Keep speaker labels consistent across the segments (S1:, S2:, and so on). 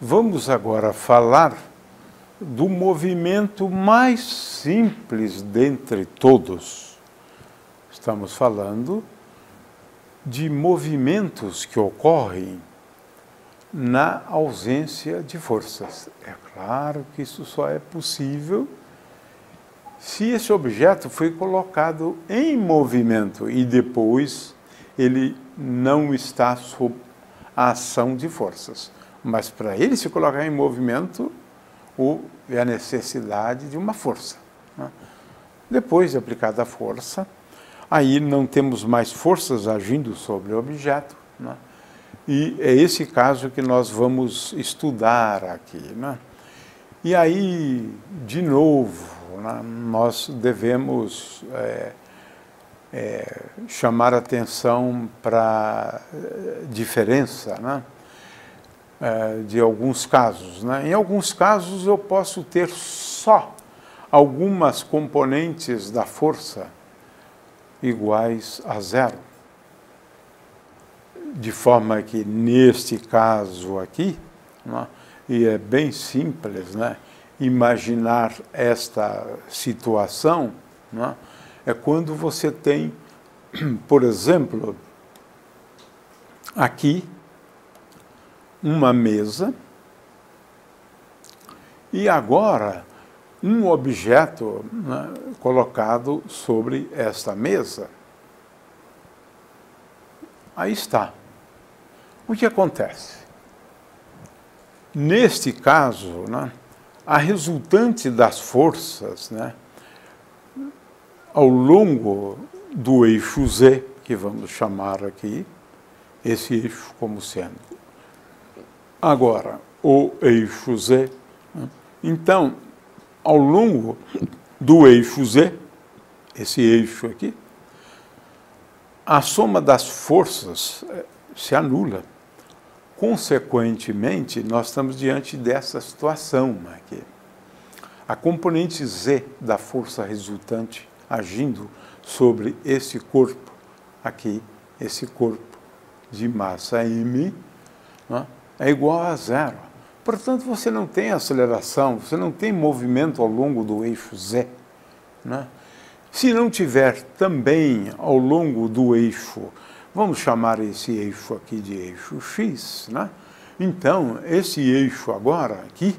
S1: Vamos agora falar do movimento mais simples dentre todos. Estamos falando de movimentos que ocorrem na ausência de forças. É claro que isso só é possível se esse objeto foi colocado em movimento e depois ele não está sob a ação de forças. Mas para ele se colocar em movimento, é a necessidade de uma força, né? Depois de aplicada a força, aí não temos mais forças agindo sobre o objeto, né? E é esse caso que nós vamos estudar aqui, né? E aí, de novo, né, nós devemos chamar atenção para a diferença, né, de alguns casos, né? Em alguns casos eu posso ter só algumas componentes da força iguais a zero. De forma que neste caso aqui, né, e é bem simples, né, imaginar esta situação, né, é quando você tem, por exemplo, aqui, uma mesa, e agora um objeto, né, colocado sobre esta mesa. Aí está. O que acontece? Neste caso, né, a resultante das forças, né, ao longo do eixo Z, que vamos chamar aqui, esse eixo como sendo agora o eixo Z. Então, ao longo do eixo Z, esse eixo aqui, a soma das forças se anula. Consequentemente, nós estamos diante dessa situação aqui. A componente Z da força resultante agindo sobre esse corpo aqui, esse corpo de massa M, né, é igual a zero. Portanto, você não tem aceleração, você não tem movimento ao longo do eixo Z, né? Se não tiver também ao longo do eixo, vamos chamar esse eixo aqui de eixo X, né? Então, esse eixo agora aqui,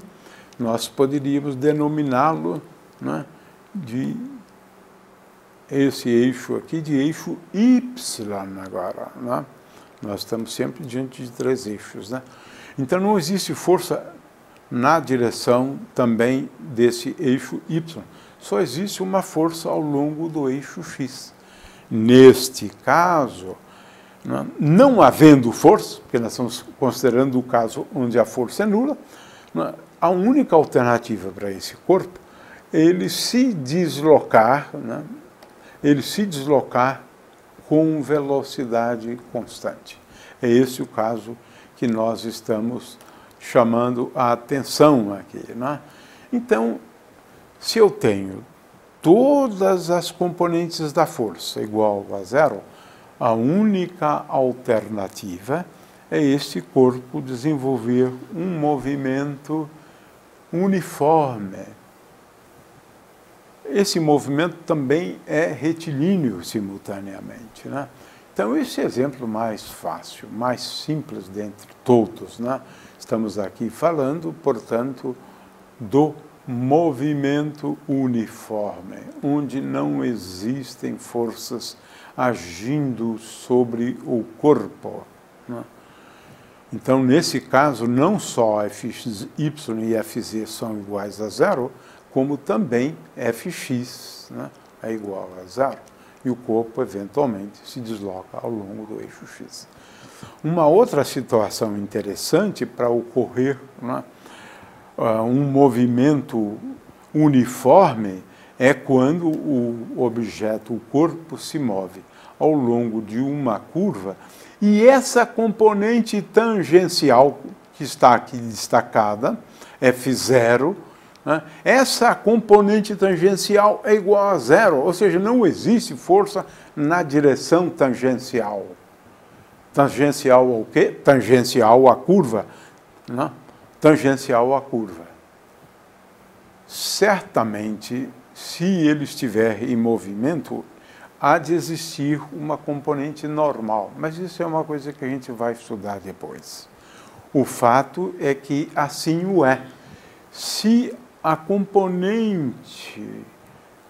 S1: nós poderíamos denominá-lo, né, de esse eixo aqui de eixo Y agora, né? Nós estamos sempre diante de três eixos, né? Então não existe força na direção também desse eixo Y. Só existe uma força ao longo do eixo X. Neste caso, não havendo força, porque nós estamos considerando o caso onde a força é nula, a única alternativa para esse corpo é ele se deslocar, né, com velocidade constante. É esse o caso que nós estamos chamando a atenção aqui, né? Então, se eu tenho todas as componentes da força igual a zero, a única alternativa é este corpo desenvolver um movimento uniforme. Esse movimento também é retilíneo simultaneamente, né? Então, esse exemplo mais fácil, mais simples dentre todos, né? Estamos aqui falando, portanto, do movimento uniforme, onde não existem forças agindo sobre o corpo, né? Então, nesse caso, não só Fy e Fz são iguais a zero, como também Fx, né, é igual a zero. E o corpo, eventualmente, se desloca ao longo do eixo X. Uma outra situação interessante para ocorrer, né, um movimento uniforme é quando o objeto, o corpo, se move ao longo de uma curva e essa componente tangencial que está aqui destacada, F0, né? Essa componente tangencial é igual a zero, ou seja, não existe força na direção tangencial. Tangencial ao quê? Tangencial à curva. Né? Tangencial à curva. Certamente, se ele estiver em movimento, há de existir uma componente normal, mas isso é uma coisa que a gente vai estudar depois. O fato é que assim o é. Se a componente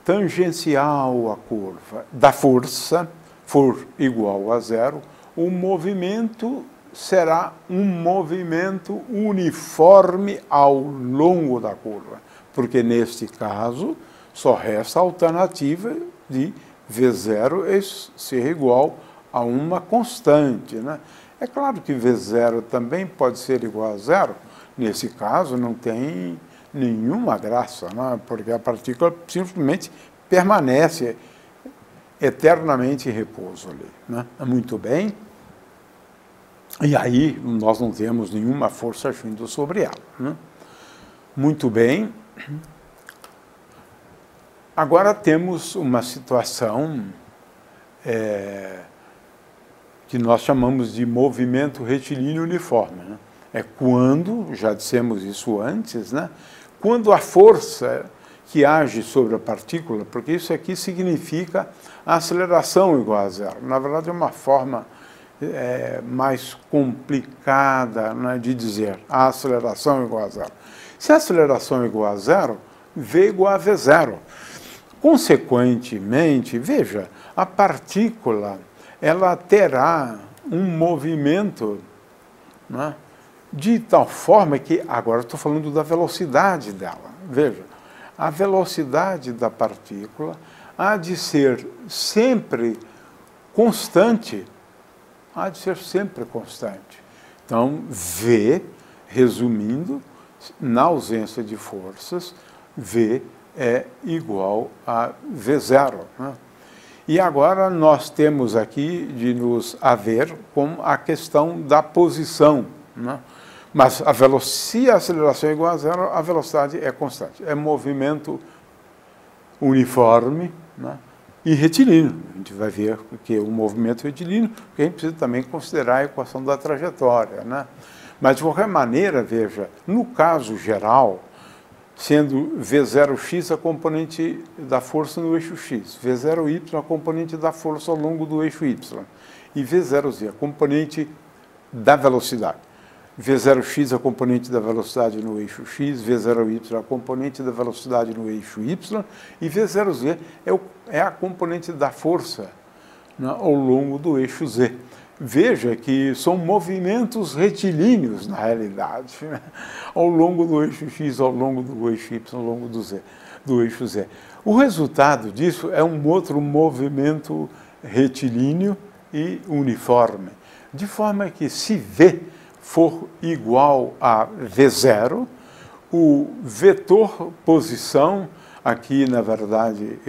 S1: tangencial à curva da força for igual a zero, o movimento será um movimento uniforme ao longo da curva, porque neste caso só resta a alternativa de V0 ser igual a uma constante, né? É claro que V0 também pode ser igual a zero, nesse caso não tem nenhuma graça, né? Porque a partícula simplesmente permanece eternamente em repouso ali, né? Muito bem. E aí nós não temos nenhuma força agindo sobre ela, né? Muito bem. Agora temos uma situação que nós chamamos de movimento retilíneo uniforme, né? É quando, já dissemos isso antes, né? Quando a força que age sobre a partícula, porque isso aqui significa a aceleração igual a zero. Na verdade, é uma forma mais complicada, né, de dizer a aceleração igual a zero. Se a aceleração é igual a zero, V igual a V0. Consequentemente, veja, a partícula ela terá um movimento, né, de tal forma que, agora estou falando da velocidade dela, veja, a velocidade da partícula há de ser sempre constante, Então, V, resumindo, na ausência de forças, V é igual a V0, né? E agora nós temos aqui de nos haver com a questão da posição, né? Mas se a aceleração é igual a zero, a velocidade é constante. É movimento uniforme, né? E retilíneo. A gente vai ver que o movimento retilíneo, porque a gente precisa também considerar a equação da trajetória, né? Mas, de qualquer maneira, veja, no caso geral, sendo V0x a componente da força no eixo x, V0y a componente da força ao longo do eixo y, e V0z a componente da velocidade. V0x a componente da velocidade no eixo x, V0y a componente da velocidade no eixo y, e V0z é a componente da força, né, ao longo do eixo z. Veja que são movimentos retilíneos, na realidade, né, ao longo do eixo x, ao longo do eixo y, ao longo do eixo z. O resultado disso é um outro movimento retilíneo e uniforme, de forma que se V for igual a V0, o vetor posição, aqui na verdade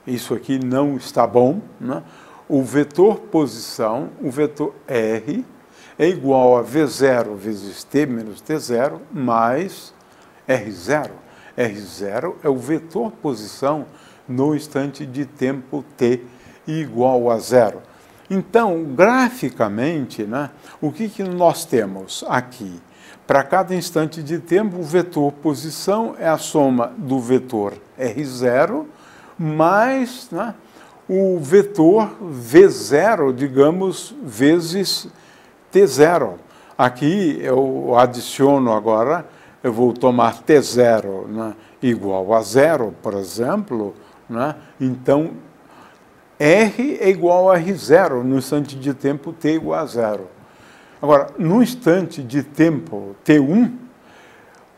S1: isso aqui não está bom, né? O vetor posição, o vetor R, é igual a V0 vezes T menos T0 mais R0. R0 é o vetor posição no instante de tempo T igual a zero. Então, graficamente, né, o que nós temos aqui? Para cada instante de tempo, o vetor posição é a soma do vetor R0 mais, né, o vetor V0, digamos, vezes T0. Aqui eu adiciono agora, eu vou tomar T0, né, igual a zero, por exemplo, né, então R é igual a R0 no instante de tempo T igual a zero. Agora, no instante de tempo T1,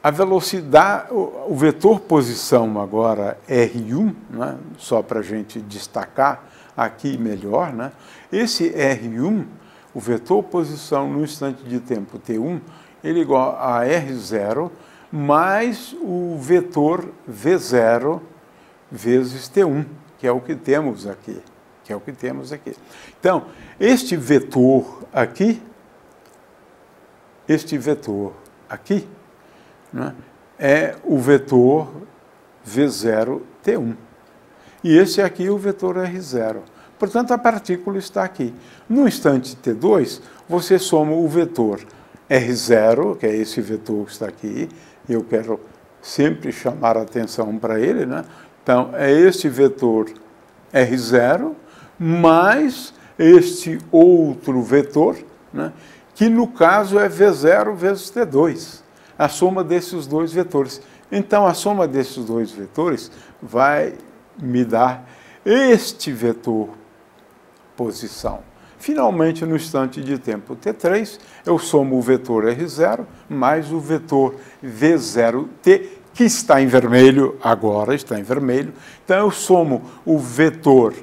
S1: a velocidade, o vetor posição agora R1, né, só para a gente destacar aqui melhor, né, esse R1, o vetor posição no instante de tempo T1, ele é igual a R0 mais o vetor V0 vezes T1, que é o que temos aqui. Então, este vetor aqui, né, é o vetor V0T1. E esse aqui é o vetor R0. Portanto, a partícula está aqui. No instante T2, você soma o vetor R0, que é esse vetor que está aqui, e eu quero sempre chamar a atenção para ele, né? Então, é este vetor R0 mais este outro vetor, né? Que no caso é V0 vezes T2, a soma desses dois vetores. Então, a soma desses dois vetores vai me dar este vetor posição. Finalmente, no instante de tempo T3, eu somo o vetor R0 mais o vetor V0T, que está em vermelho, agora está em vermelho. Então, eu somo o vetor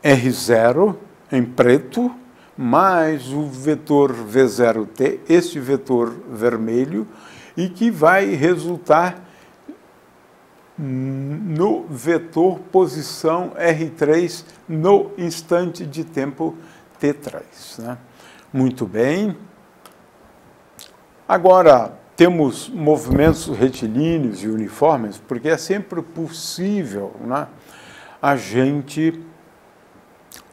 S1: R0 em preto, mais o vetor V0T, este vetor vermelho, e que vai resultar no vetor posição R3 no instante de tempo T3. Né? Muito bem. Agora, temos movimentos retilíneos e uniformes, porque é sempre possível, né, a gente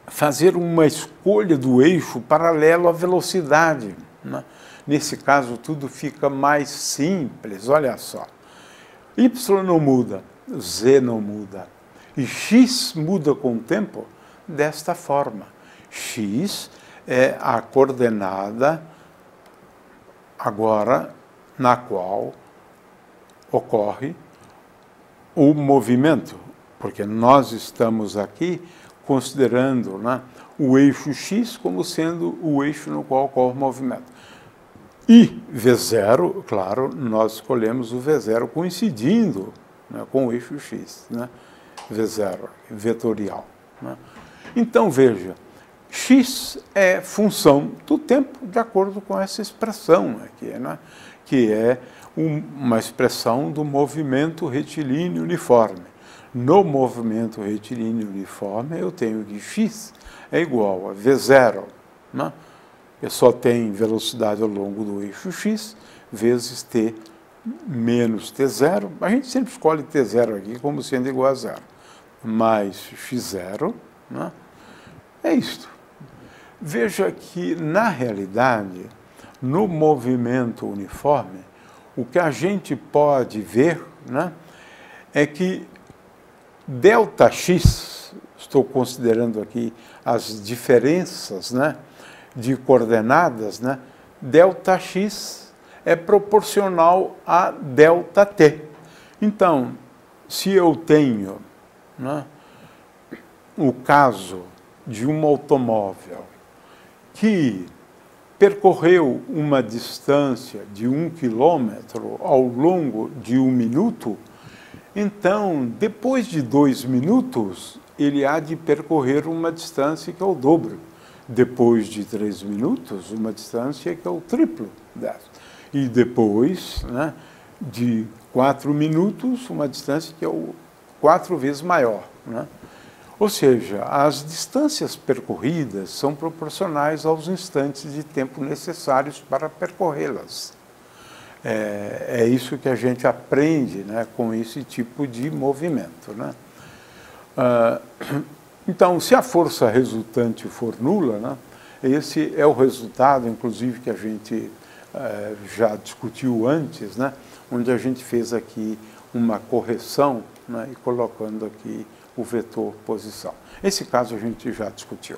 S1: fazer uma escolha do eixo paralelo à velocidade. Né? Nesse caso, tudo fica mais simples, olha só. Y não muda, Z não muda. E X muda com o tempo desta forma. X é a coordenada agora na qual ocorre o movimento, porque nós estamos aqui considerando, né, o eixo X como sendo o eixo no qual ocorre o movimento. E V0, claro, nós escolhemos o V0 coincidindo, né, com o eixo X, né, V0, vetorial. Né. Então, veja, X é função do tempo, de acordo com essa expressão aqui, né, que é uma expressão do movimento retilíneo uniforme. No movimento retilíneo uniforme, eu tenho que X é igual a V0, né, que só tem velocidade ao longo do eixo X, vezes T menos T0. A gente sempre escolhe T0 aqui como sendo igual a zero. Mais X0, né? É isto. Veja que, na realidade, no movimento uniforme, o que a gente pode ver, né, é que ΔX, estou considerando aqui as diferenças, né, de coordenadas, né, ΔX é proporcional a ΔT. Então, se eu tenho, né, o caso de um automóvel que percorreu uma distância de 1 quilômetro ao longo de 1 minuto, então, depois de 2 minutos, ele há de percorrer uma distância que é o dobro. Depois de 3 minutos, uma distância que é o triplo dessa. E depois, né, de 4 minutos, uma distância que é 4 vezes maior. Né? Ou seja, as distâncias percorridas são proporcionais aos instantes de tempo necessários para percorrê-las. É isso que a gente aprende, né, com esse tipo de movimento. Né? Então, se a força resultante for nula, né, esse é o resultado, inclusive, que a gente já discutiu antes, né, onde a gente fez aqui uma correção, né, e colocando aqui o vetor posição. Esse caso a gente já discutiu.